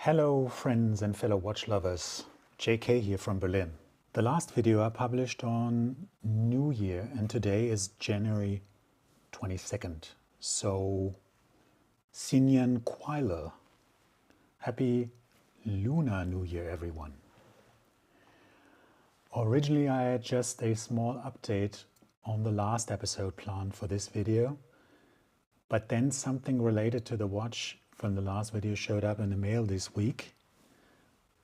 Hello friends and fellow watch lovers, JK here from Berlin. The last video I published on New Year and today is January 22nd. So, Sinyan Kuala. Happy Lunar New Year everyone. Originally I had just a small update on the last episode planned for this video, but then something related to the watch from the last video showed up in the mail this week,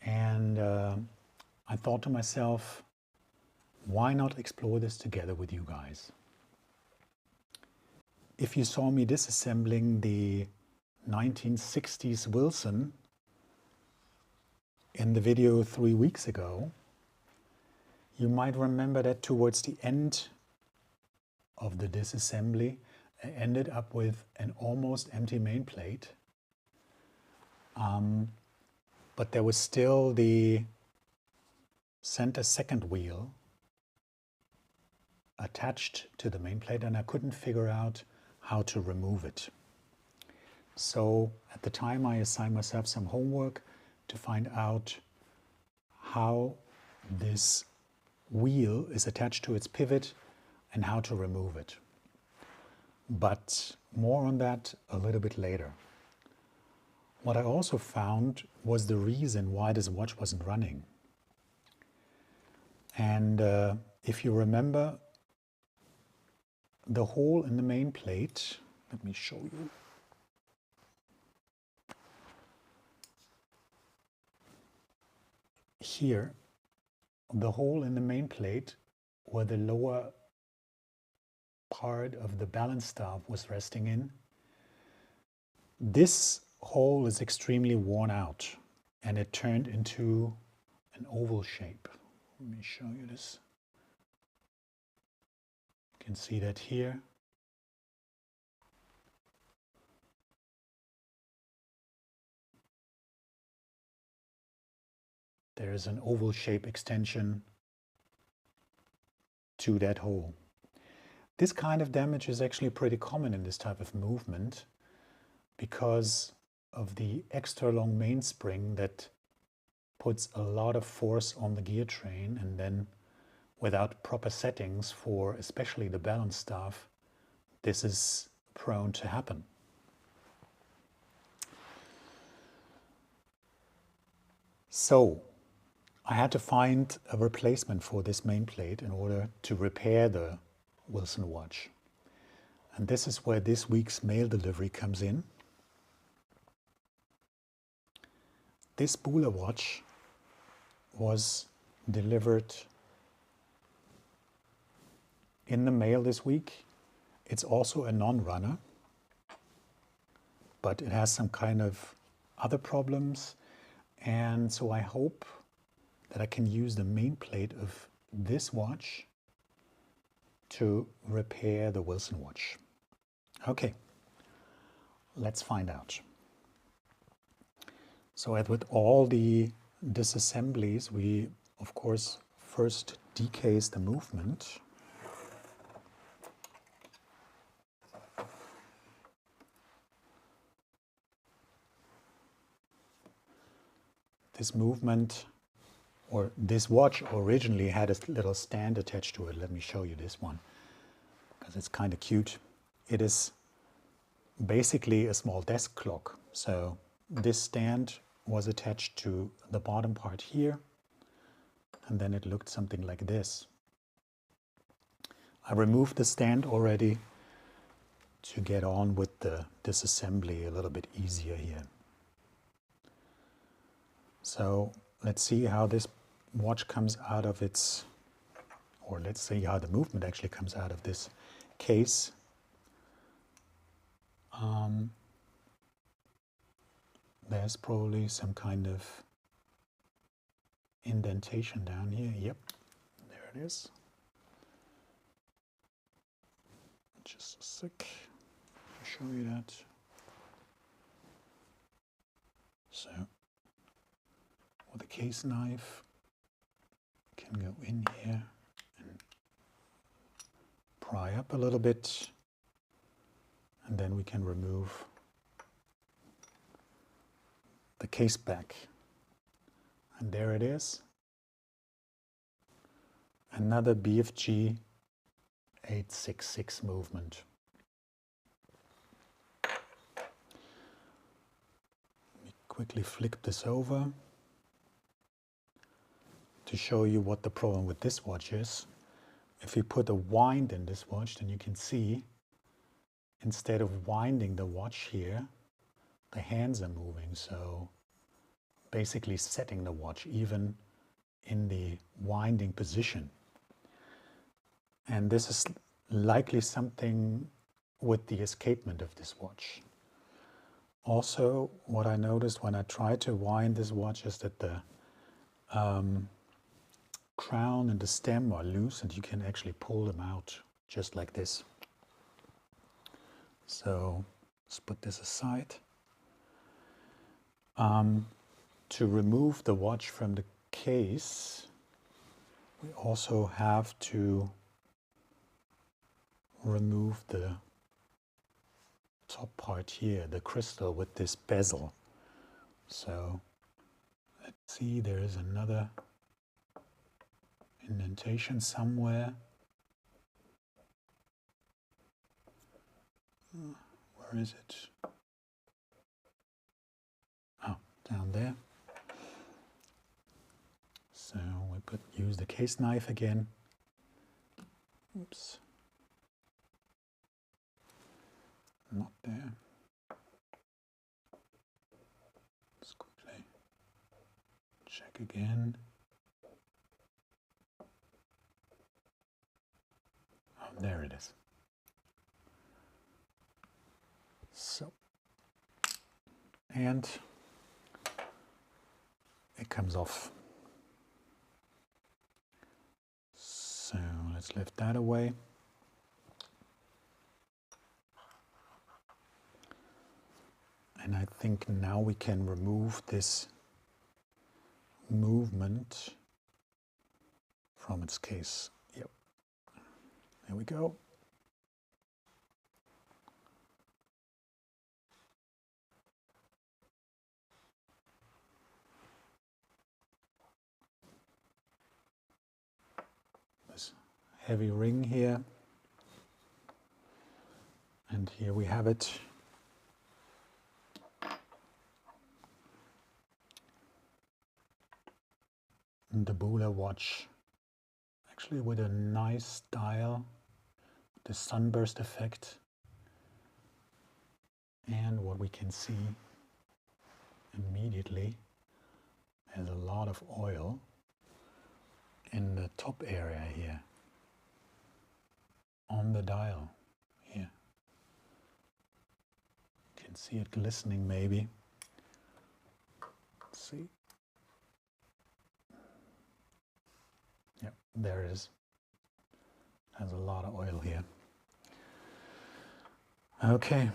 and I thought to myself, why not explore this together with you guys? If you saw me disassembling the 1960s Wilson in the video 3 weeks ago, you might remember that towards the end of the disassembly I ended up with an almost empty main plate. But there was still the center second wheel attached to the main plate, and I couldn't figure out how to remove it. So at the time I assigned myself some homework to find out how this wheel is attached to its pivot and how to remove it. But more on that a little bit later. What I also found was the reason why this watch wasn't running. And if you remember, the hole in the main plate, let me show you. Here, the hole in the main plate where the lower part of the balance staff was resting in, this hole is extremely worn out and it turned into an oval shape. Let me show you this. You can see that here. There is an oval shape extension to that hole. This kind of damage is actually pretty common in this type of movement because of the extra long mainspring that puts a lot of force on the gear train, and then without proper settings for especially the balance staff, this is prone to happen. So I had to find a replacement for this main plate in order to repair the Wilson watch. And this is where this week's mail delivery comes in. This Bula watch was delivered in the mail this week. It's also a non-runner, but it has some kind of other problems, and so I hope that I can use the main plate of this watch to repair the Wilson watch. Okay, let's find out. So as with all the disassemblies, we of course first decase the movement. This movement, or this watch, originally had a little stand attached to it. Let me show you this one, because it's kind of cute. It is basically a small desk clock. So this stand was attached to the bottom part here, and then it looked something like this. I removed the stand already to get on with the disassembly a little bit easier here. So let's see how this watch comes out of its, or let's see how the movement actually comes out of this case. There's probably some kind of indentation down here. Yep, there it is. Just a sec, I'll show you that. So, with a case knife, can go in here and pry up a little bit, and then we can remove the case back. And there it is. Another BFG 866 movement. Let me quickly flip this over to show you what the problem with this watch is. If you put a wind in this watch, then you can see instead of winding the watch here, the hands are moving. So basically setting the watch even in the winding position. And this is likely something with the escapement of this watch. Also, what I noticed when I tried to wind this watch is that the crown and the stem are loose, and you can actually pull them out just like this. So let's put this aside. To remove the watch from the case, we also have to remove the top part here, the crystal with this bezel. So let's see, there is another indentation somewhere. Where is it? Oh, down there. So we use the case knife again. Oops. Not there. Let's quickly check again. Oh, there it is. So, and it comes off. So let's lift that away. And I think now we can remove this movement from its case. Yep. There we go. This heavy ring here. And here we have it. The Bula watch, actually with a nice dial, the sunburst effect, and what we can see immediately, there's a lot of oil in the top area here, on the dial here. You can see it glistening maybe. Let's see. Yep, there it is. There's a lot of oil here. Okay,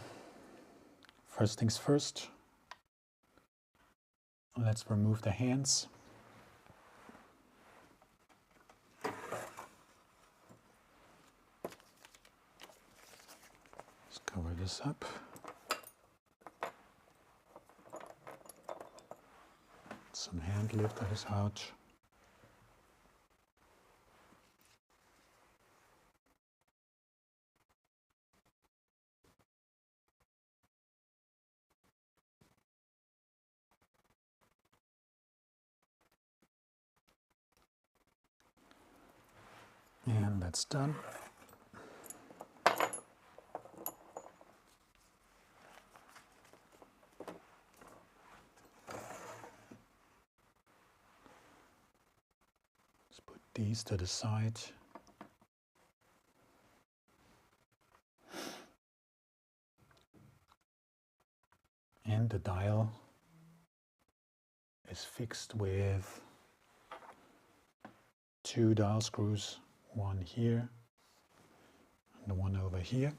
first things first. Let's remove the hands. Let's cover this up. Some hand lifters out. And that's done. Let's put these to the side. And the dial is fixed with 2 dial screws, one here and the one over here.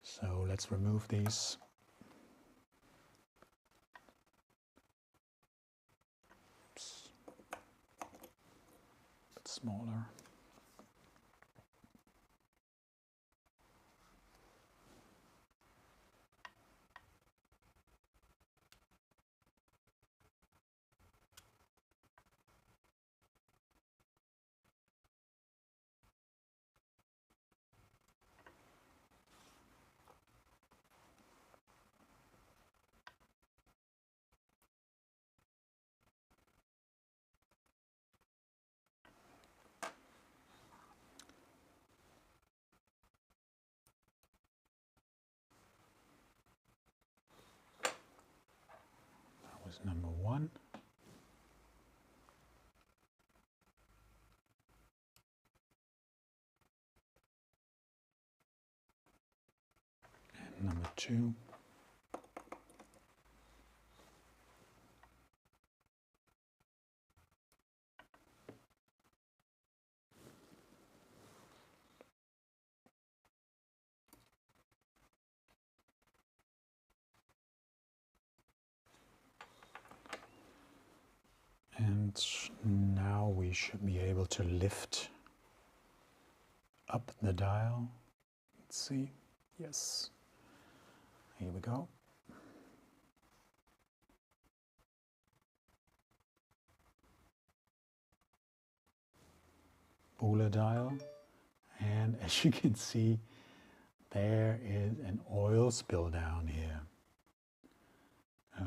So let's remove these. Oops. A bit smaller. number 1. And number 2. And now we should be able to lift up the dial. Let's see. Yes. Here we go. Booler dial. And as you can see, there is an oil spill down here.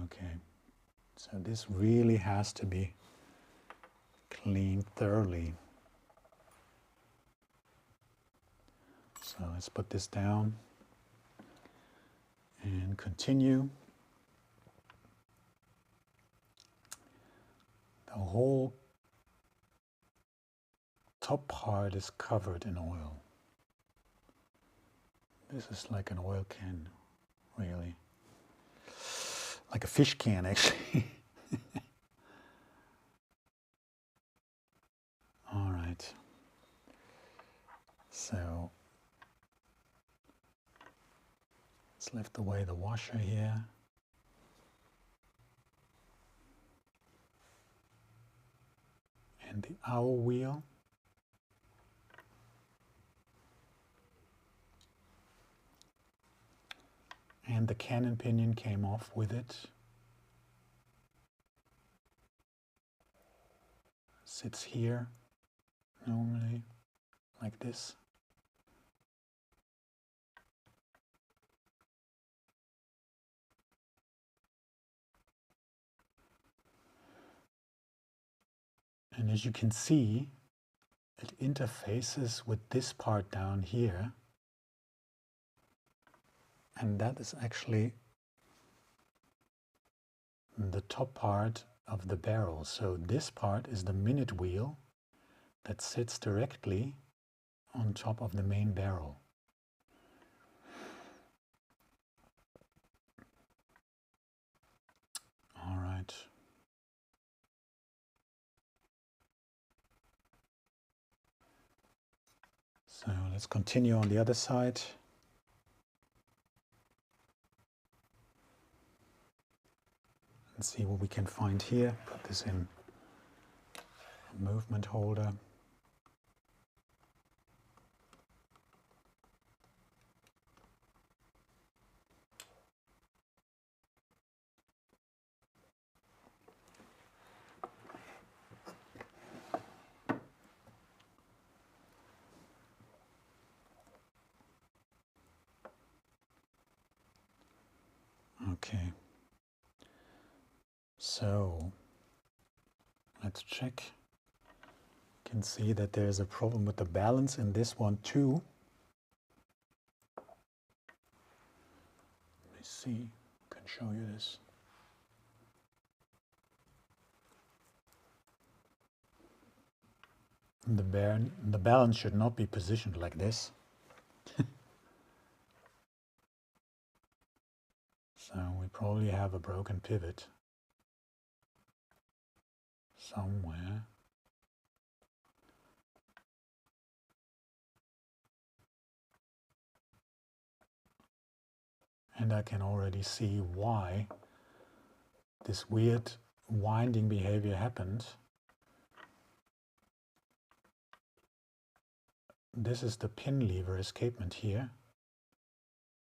Okay. So this really has to be cleaned thoroughly. So let's put this down and continue. The whole top part is covered in oil. This is like an oil can, really. Like a fish can, actually. All right. So let's lift away the washer here. And the owl wheel. And the cannon pinion came off with it. Sits here normally, like this. And as you can see, it interfaces with this part down here. And that is actually the top part of the barrel. So this part is the minute wheel that sits directly on top of the main barrel. All right. So let's continue on the other side. And see what we can find here. Put this in a movement holder. Okay. So let's check. You can see that there's a problem with the balance in this one too. Let me see. I can show you this. The balance should not be positioned like this. So we probably have a broken pivot somewhere. And I can already see why this weird winding behavior happened. This is the pin lever escapement here,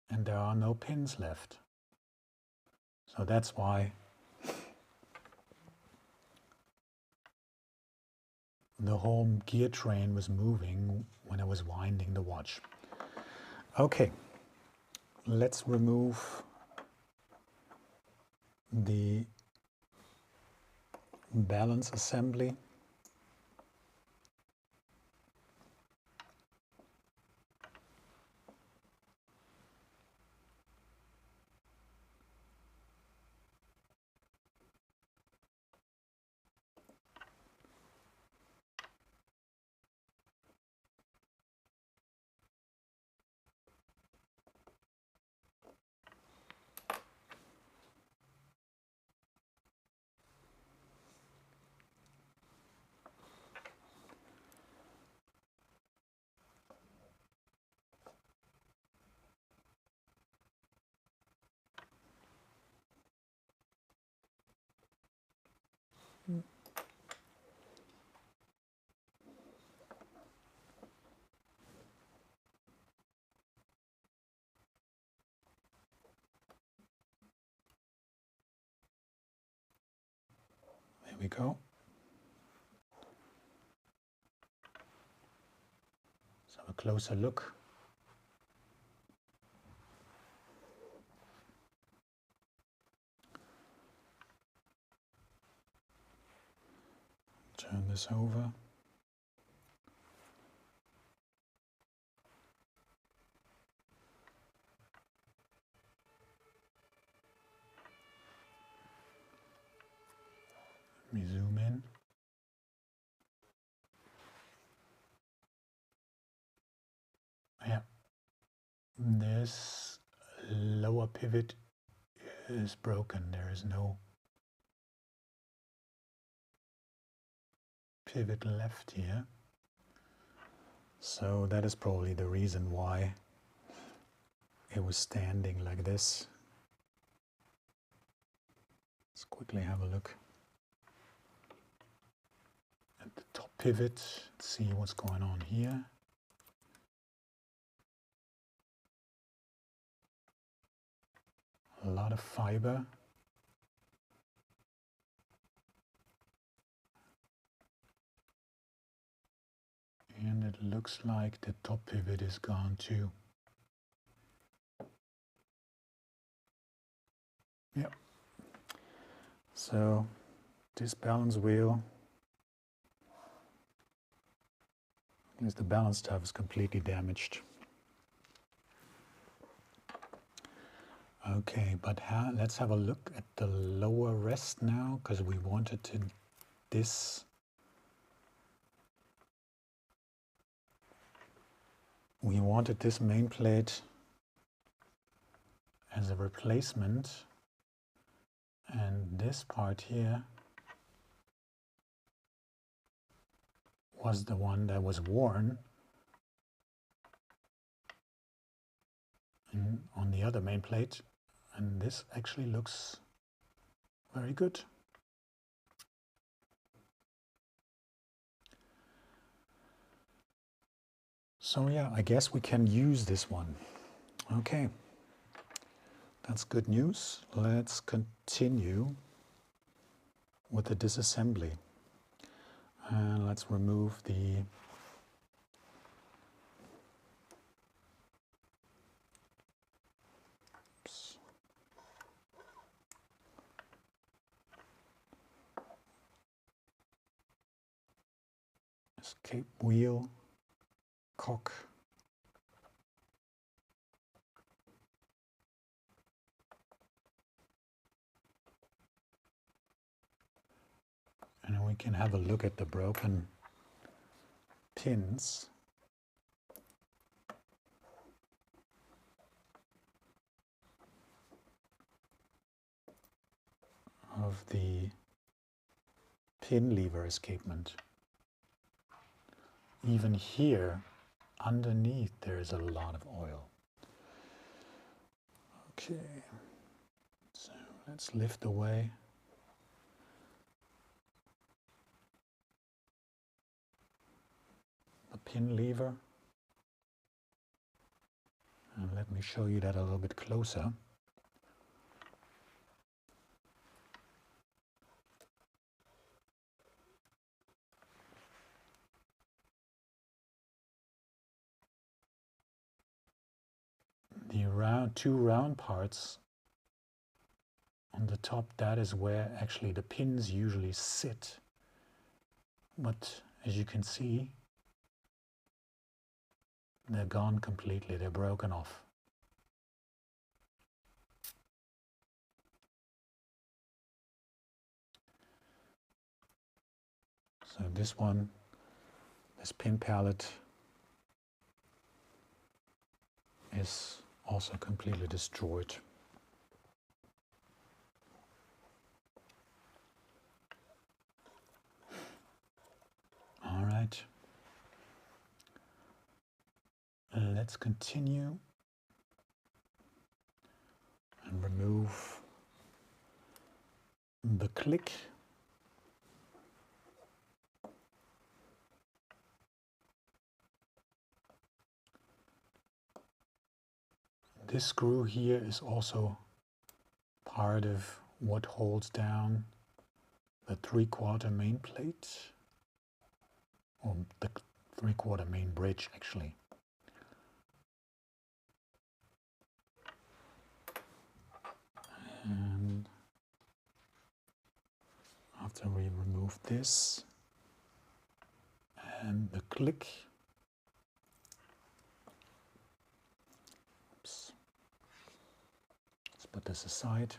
and there are no pins left. So that's why the whole gear train was moving when I was winding the watch. Okay, let's remove the balance assembly. we go. Let's have a closer look. Turn this over. Let me zoom in. Yeah, this lower pivot is broken. There is no pivot left here. So that is probably the reason why it was standing like this. Let's quickly have a look at the top pivot, see what's going on here. A lot of fiber. And it looks like the top pivot is gone too. Yeah. So this balance wheel, is the balance tab is completely damaged. Okay, but let's have a look at the lower rest now, because we wanted this. We wanted this main plate as a replacement, and this part here was the one that was worn on the other main plate, and this actually looks very good. So yeah, I guess we can use this one. Okay, that's good news. Let's continue with the disassembly. And let's remove the escape wheel, cock, and we can have a look at the broken pins. Of the pin lever escapement. Even here, underneath, there is a lot of oil. Okay, so let's lift away. The pin lever. And let me show you that a little bit closer. The two round parts on the top, that is where actually the pins usually sit. But as you can see, they're gone completely, they're broken off. So this one, this pin pallet is also completely destroyed. All right. Let's continue and remove the click. This screw here is also part of what holds down the 3/4 main plate, or the 3/4 main bridge actually. And after we remove this and the click, oops, let's put this aside.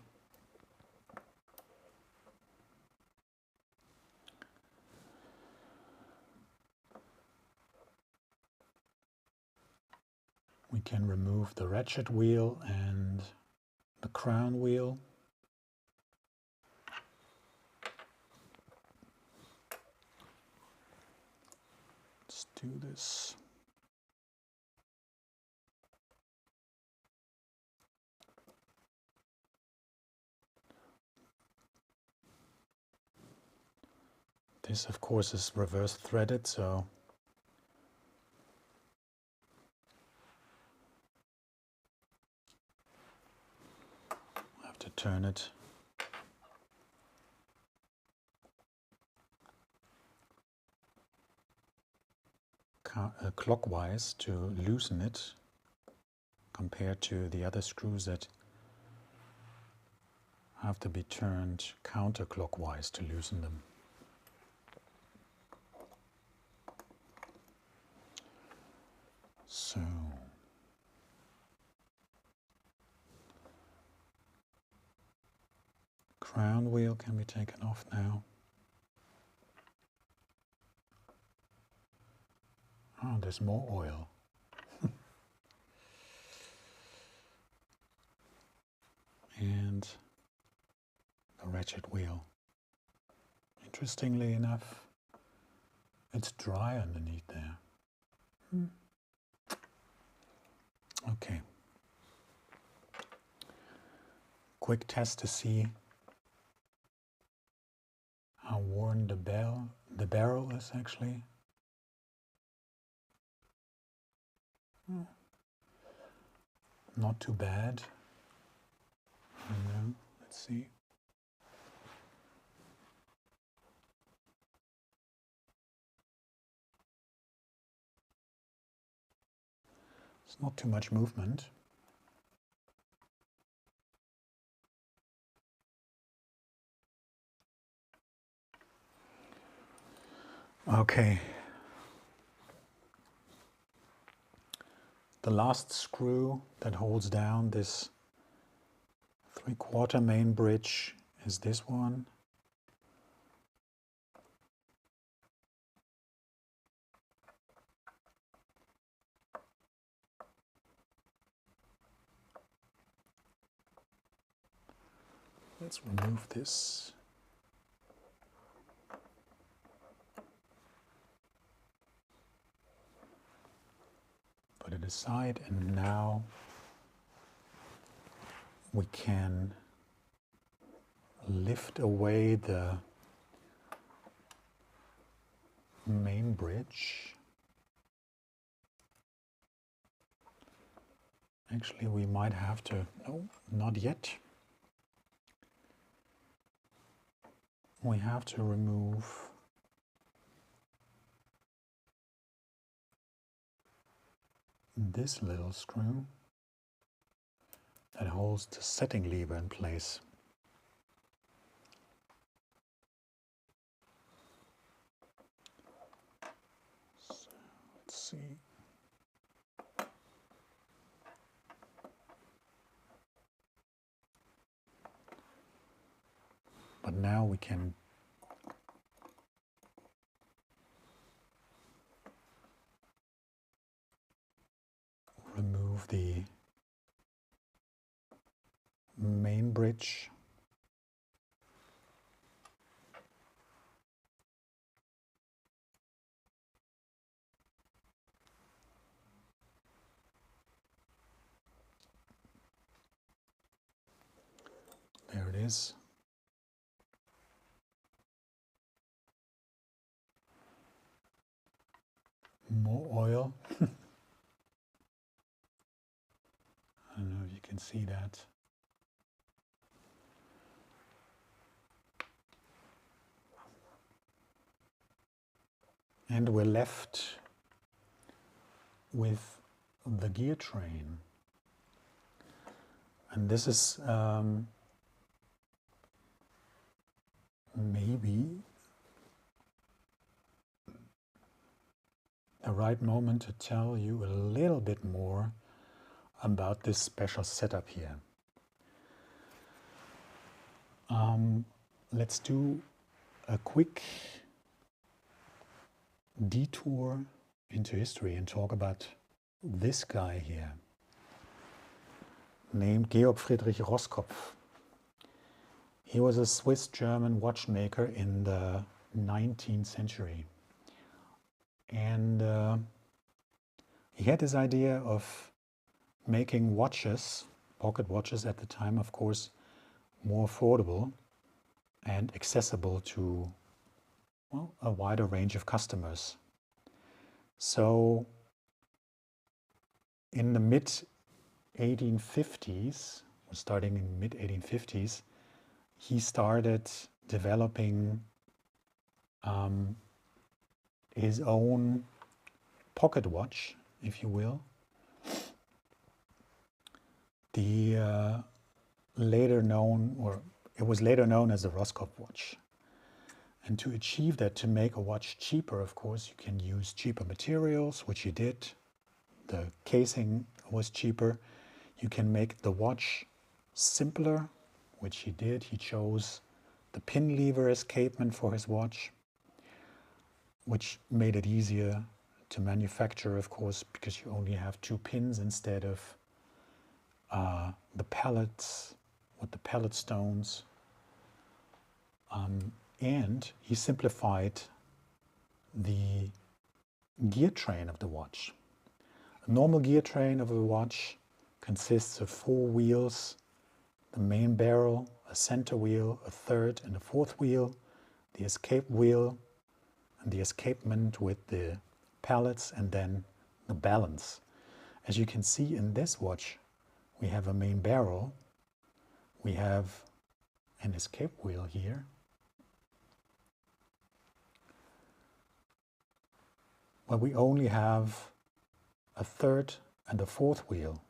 We can remove the ratchet wheel and the crown wheel. Let's do this. This, of course, is reverse threaded, so I have to turn it clockwise to loosen it, compared to the other screws that have to be turned counterclockwise to loosen them. So crown wheel can be taken off now. Oh, there's more oil. And the ratchet wheel. Interestingly enough, it's dry underneath there. Okay. Quick test to see how worn the barrel is actually. Not too bad. I don't know. Let's see. It's not too much movement. Okay. The last screw that holds down this 3/4 main bridge is this one. Let's remove this. Put it aside, and now we can lift away the main bridge. Actually, we might have to, no, not yet. We have to remove this little screw that holds the setting lever in place. So let's see. But now we can remove the main bridge. There it is. More oil. I don't know if you can see that. And we're left with the gear train. And this is maybe the right moment to tell you a little bit more about this special setup here. Let's do a quick detour into history and talk about this guy here, named Georg Friedrich Roskopf. He was a Swiss-German watchmaker in the 19th century. And he had this idea of making watches, pocket watches at the time, of course, more affordable and accessible to, well, a wider range of customers. So in the mid-1850s, starting in mid-1850s, he started developing his own pocket watch, if you will. The later known, or it was later known as the Roskopf watch. And to achieve that, to make a watch cheaper, of course, you can use cheaper materials, which he did. The casing was cheaper. You can make the watch simpler, which he did. He chose the pin lever escapement for his watch, which made it easier to manufacture, of course, because you only have 2 pins instead of the pallets with the pallet stones. And he simplified the gear train of the watch. A normal gear train of a watch consists of 4 wheels, the main barrel, a center wheel, a third and a fourth wheel, the escape wheel, and the escapement with the pallets, and then the balance. As you can see in this watch, we have a main barrel, we have an escape wheel here, but we only have a third and a fourth wheel.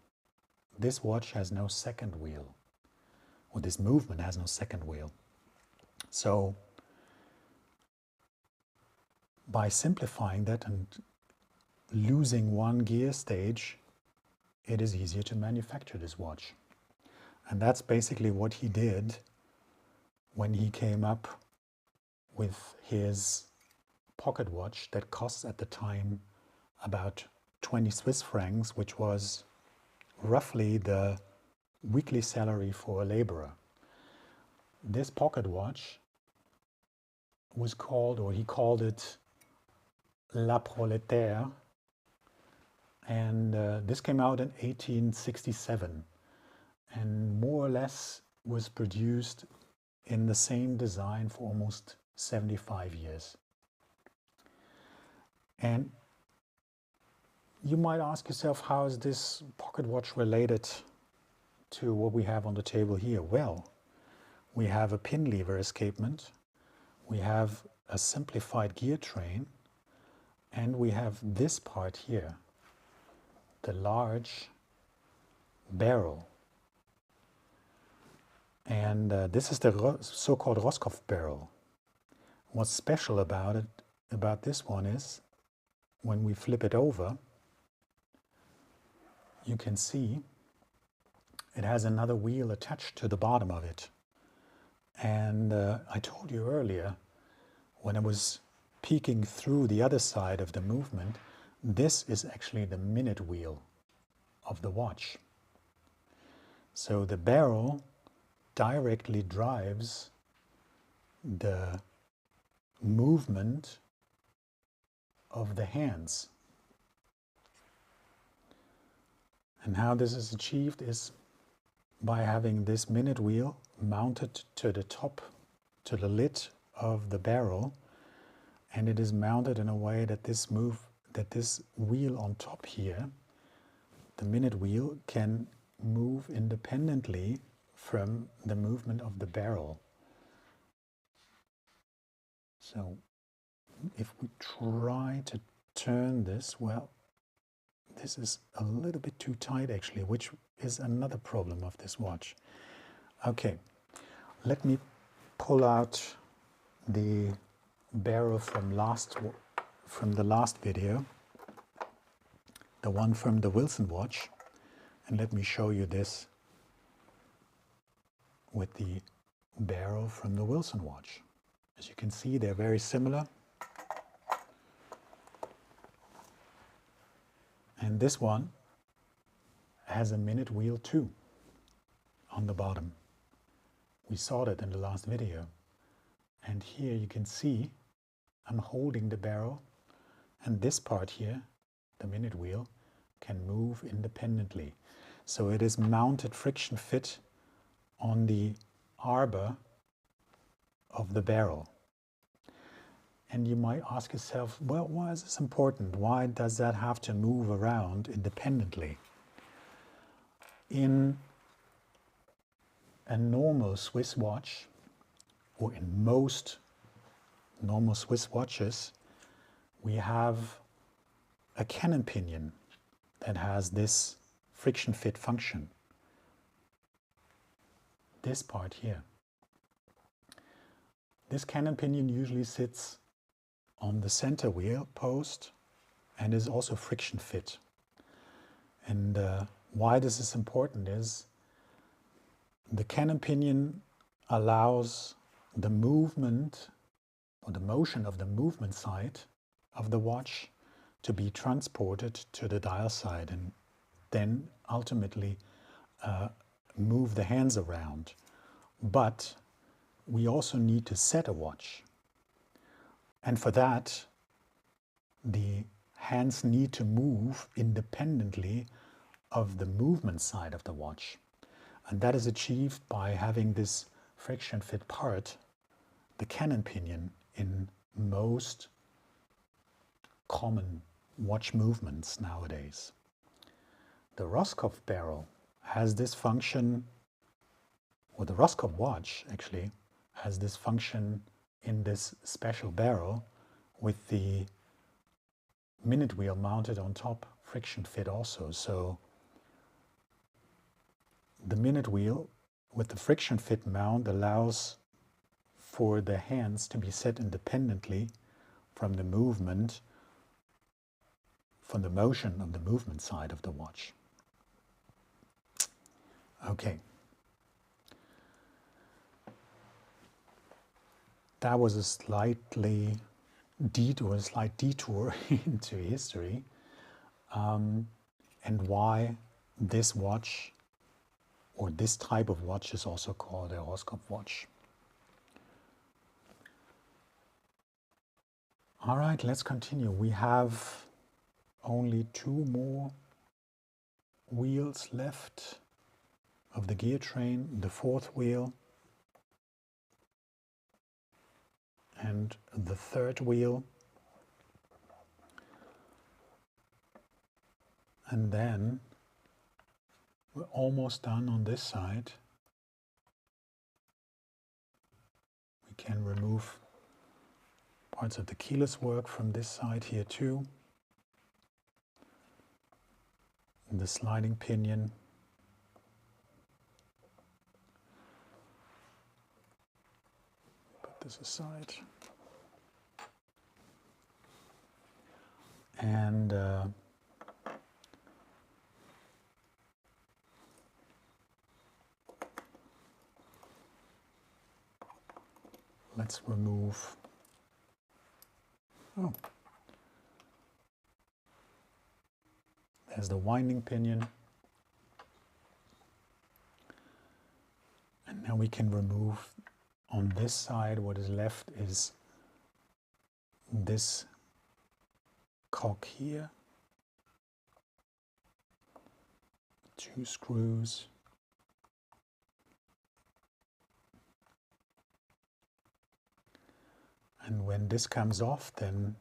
This watch has no second wheel, or this movement has no second wheel. So by simplifying that and losing one gear stage, it is easier to manufacture this watch. And that's basically what he did when he came up with his pocket watch that costs at the time about 20 Swiss francs, which was roughly the weekly salary for a laborer. This pocket watch was called, or he called it, La Prolétaire, and this came out in 1867 and more or less was produced in the same design for almost 75 years. And you might ask yourself, how is this pocket watch related to what we have on the table here? Well, we have a pin lever escapement, we have a simplified gear train, and we have this part here, the large barrel. And this is the so-called Roskopf barrel. What's special about this one is, when we flip it over, you can see it has another wheel attached to the bottom of it. And I told you earlier, when I was peeking through the other side of the movement, this is actually the minute wheel of the watch. So the barrel directly drives the movement of the hands. And how this is achieved is by having this minute wheel mounted to the top, to the lid of the barrel, and it is mounted in a way that this wheel on top here, the minute wheel, can move independently from the movement of the barrel. So if we try to turn this, well, this is a little bit too tight actually, which is another problem of this watch. Okay, let me pull out the barrel from the last video, the one from the Wilson watch, and let me show you this with the barrel from the Wilson watch. As you can see, they're very similar. And this one has a minute wheel too on the bottom. We saw that in the last video. And here you can see I'm holding the barrel, and this part here, the minute wheel, can move independently. So it is mounted friction fit on the arbor of the barrel. And you might ask yourself, well, why is this important? Why does that have to move around independently? In a normal Swiss watch, or in most normal Swiss watches, we have a cannon pinion that has this friction fit function. This part here. This cannon pinion usually sits on the center wheel post and is also friction fit. And why this is important is the cannon pinion allows the movement or the motion of the movement side of the watch to be transported to the dial side and then ultimately move the hands around. But we also need to set a watch. And for that, the hands need to move independently of the movement side of the watch. And that is achieved by having this friction fit part, the cannon pinion, in most common watch movements nowadays. The Roskopf barrel has this function, or the Roskopf watch actually has this function in this special barrel with the minute wheel mounted on top, friction fit also. So the minute wheel with the friction fit mount allows for the hands to be set independently from the movement, from the motion of the movement side of the watch. Okay. That was a slight detour into history, and why this watch, or this type of watch, is also called a Roskopf watch. All right, let's continue. We have only 2 more wheels left of the gear train, the 4th wheel and the 3rd wheel. And then we're almost done on this side. We can remove parts of the keyless work from this side here too. And the sliding pinion. Put this aside. And let's remove, there's the winding pinion. And now we can remove on this side, what is left is this cock here, 2 screws, and when this comes off, then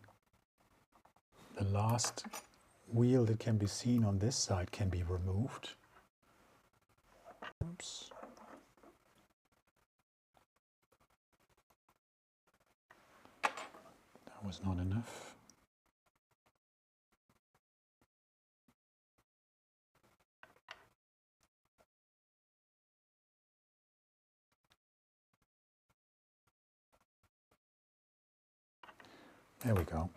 the last wheel that can be seen on this side can be removed. Oops. That That was not enough. There we go.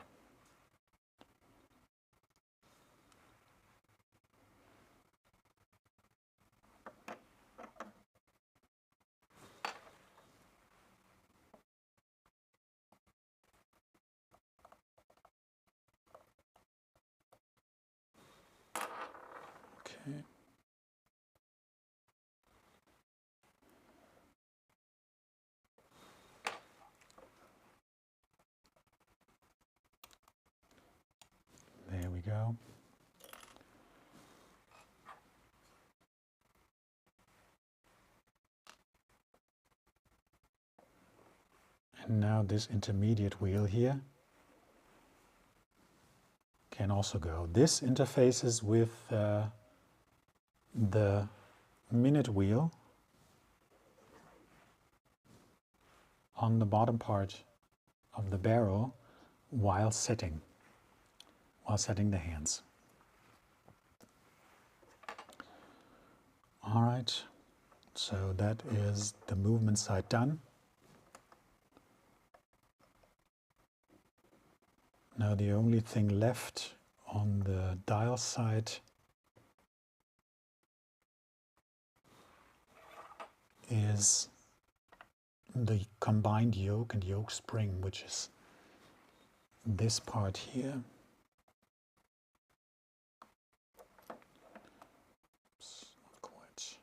Okay. There we go. And now this intermediate wheel here can also go. This interfaces with the minute wheel on the bottom part of the barrel while setting the hands. All right, so that is the movement side done. Now the only thing left on the dial side is the combined yoke and yoke spring, which is this part here. Oops, not quite.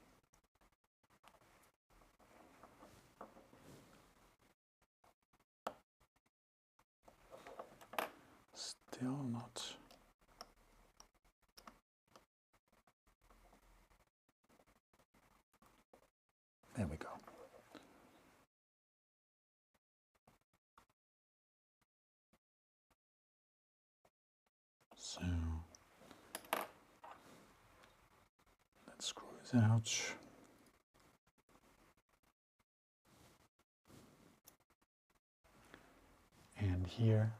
Still not. There we go. So let's screw this out. And here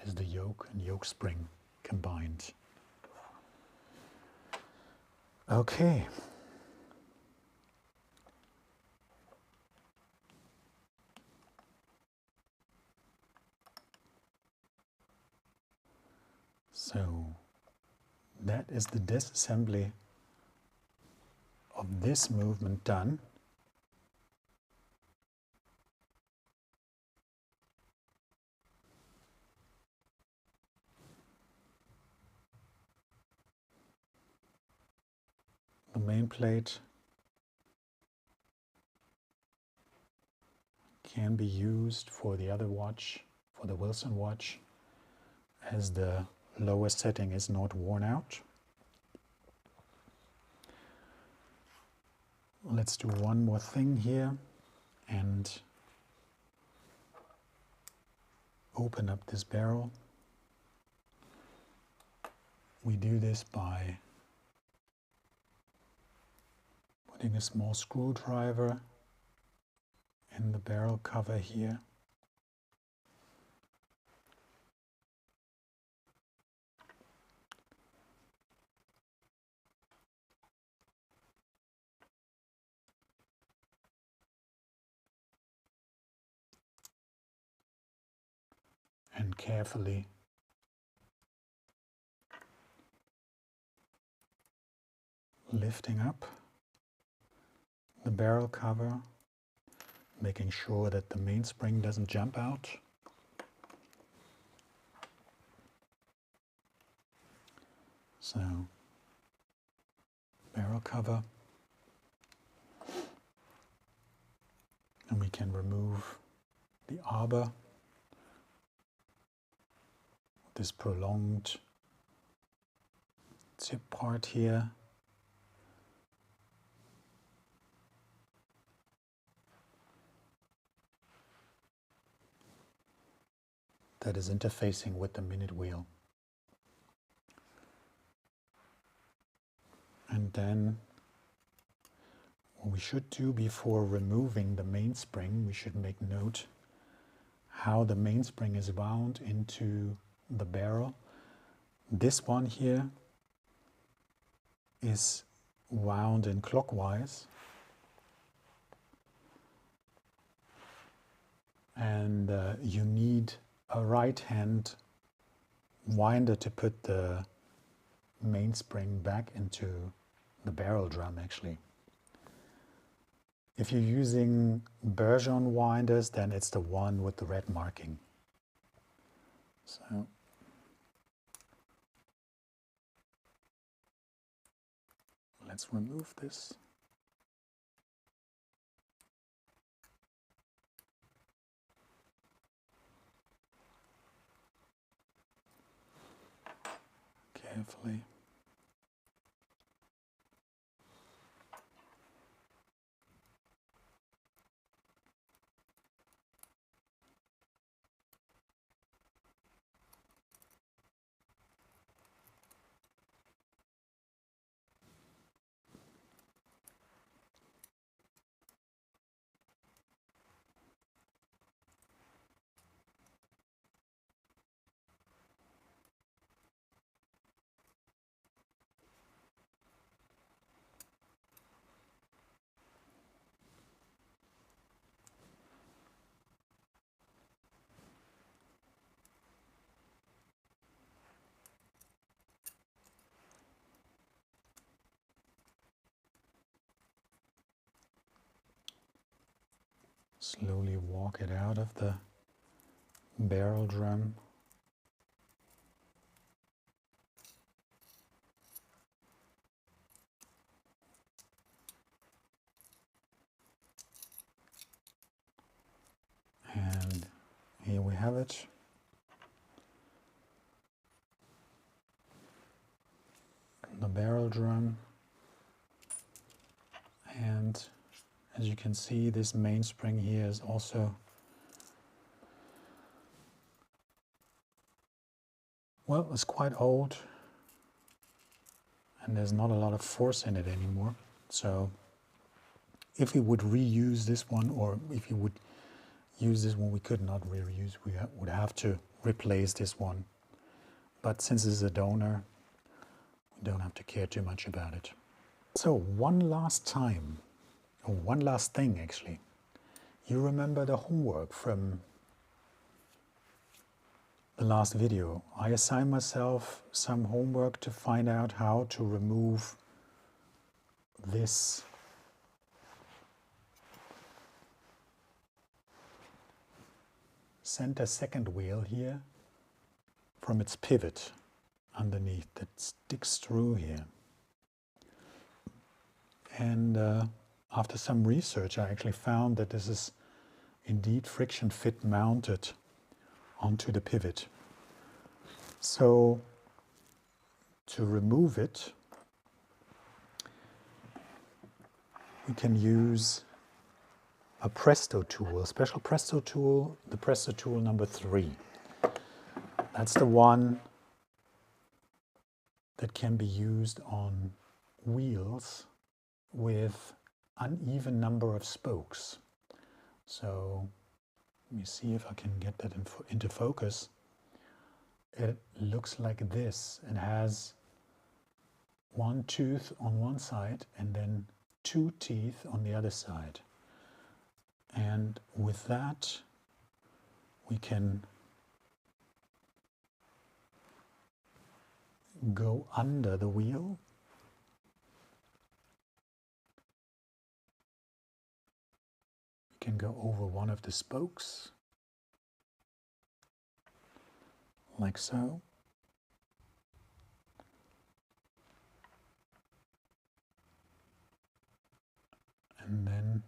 is the yoke and yoke spring combined. Okay. So that is the disassembly of this movement done. The main plate can be used for the other watch, for the Wilson watch, as the lower setting is not worn out. Let's do one more thing here and open up this barrel. We do this by putting a small screwdriver in the barrel cover here. And carefully lifting up the barrel cover, making sure that the mainspring doesn't jump out. So, barrel cover, and we can remove the arbor, this prolonged tip part here. That is interfacing with the minute wheel. And then what we should do before removing the mainspring, we should make note how the mainspring is wound into the barrel. This one here is wound in clockwise, and you need a right hand winder to put the mainspring back into the barrel drum actually. If you're using Bergeon winders, then it's the one with the red marking. So let's remove this. Carefully. Slowly walk it out of the barrel drum. And here we have it. The barrel drum. And as you can see, this mainspring here is also, well, it's quite old and there's not a lot of force in it anymore. So if we would reuse this one, or if you would use this one, we could not reuse, we would have to replace this one. But since it's a donor, we don't have to care too much about it. So one last time, or one last thing actually. You remember the homework from the last video. I assigned myself some homework to find out how to remove this center second wheel here from its pivot underneath that sticks through here. And after some research, I actually found that this is indeed friction fit mounted onto the pivot. So to remove it, we can use a Presto tool, a special Presto tool, the Presto tool number 3. That's the one that can be used on wheels with uneven number of spokes. So let me see if I can get that into focus. It looks like this. It has one tooth on one side and then 2 teeth on the other side. And with that, we can go under the wheel. We can go over one of the spokes, like so. And then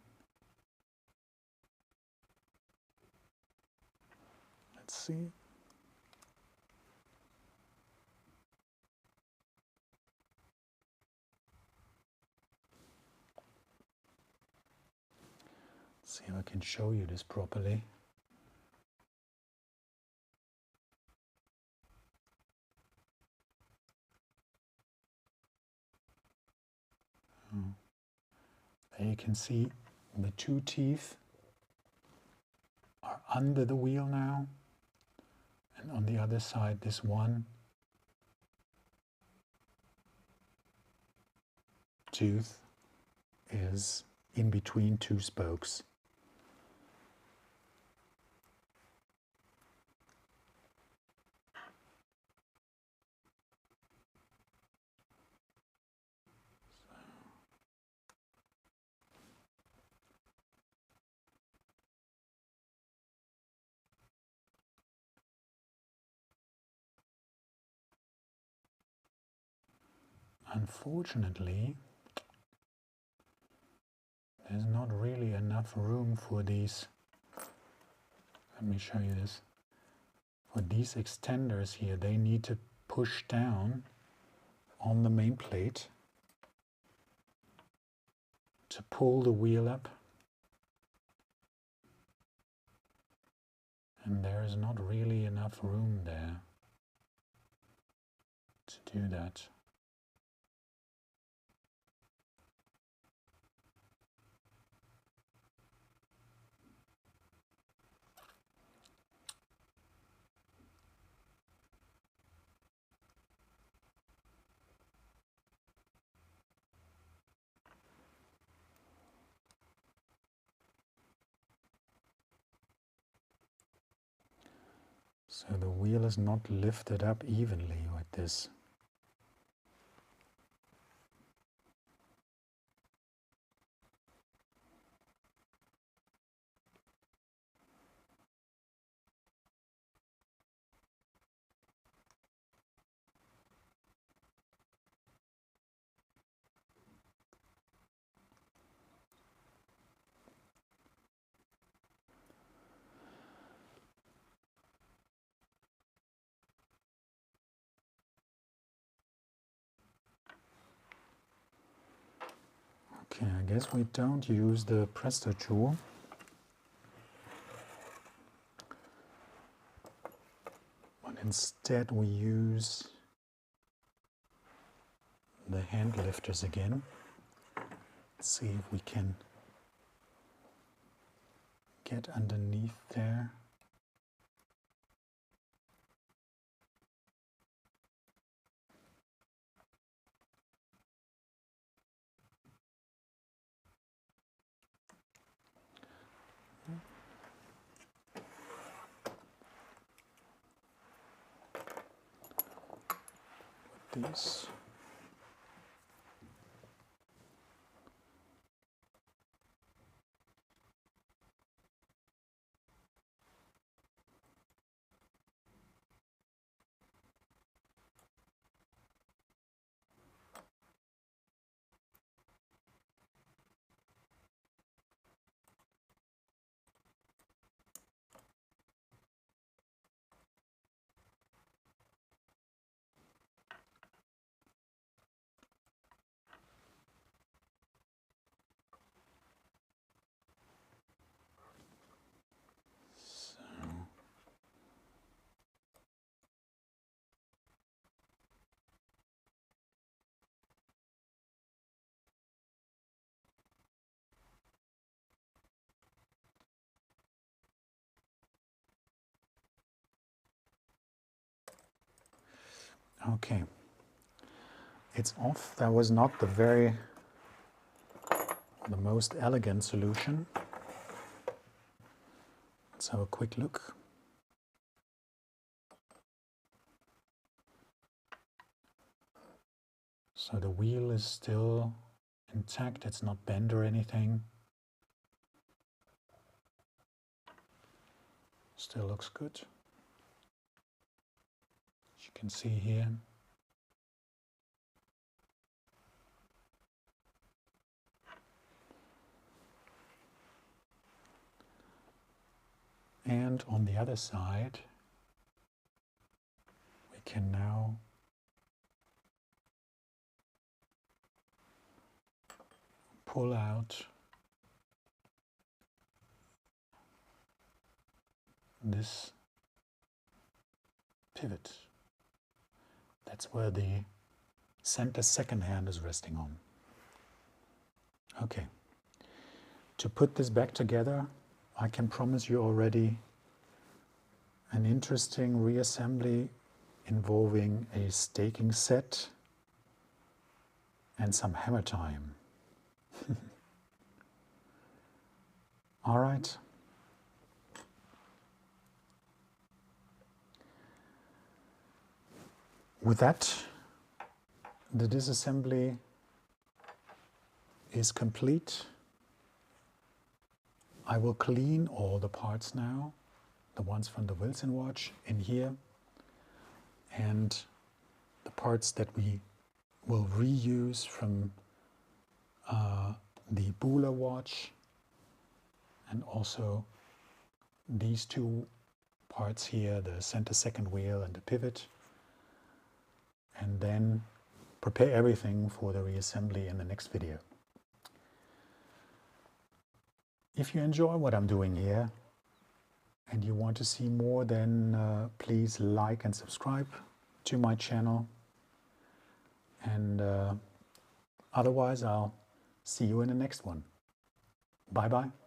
let's see. See if I can show you this properly. There you can see the 2 teeth are under the wheel now, and on the other side this one tooth is in between two spokes. Unfortunately, there's not really enough room for these. Let me show you this. For these extenders here, they need to push down on the main plate to pull the wheel up. And there is not really enough room there to do that. So the wheel is not lifted up evenly with this. Okay, I guess we don't use the Presto tool. But instead we use the hand lifters again. Let's see if we can get underneath there. These. Okay, it's off. That was not the most elegant solution. Let's have a quick look. So the wheel is still intact, it's not bent or anything. Still looks good. As you can see here. And on the other side, we can now pull out this pivot. That's where the center second hand is resting on. Okay, to put this back together, I can promise you already an interesting reassembly involving a staking set and some hammer time. All right. With that, the disassembly is complete. I will clean all the parts now, the ones from the Wilson watch in here, and the parts that we will reuse from the Bula watch, and also these two parts here, the center second wheel and the pivot, and then prepare everything for the reassembly in the next video. If you enjoy what I'm doing here and you want to see more, then please like and subscribe to my channel. And otherwise, I'll see you in the next one. Bye bye.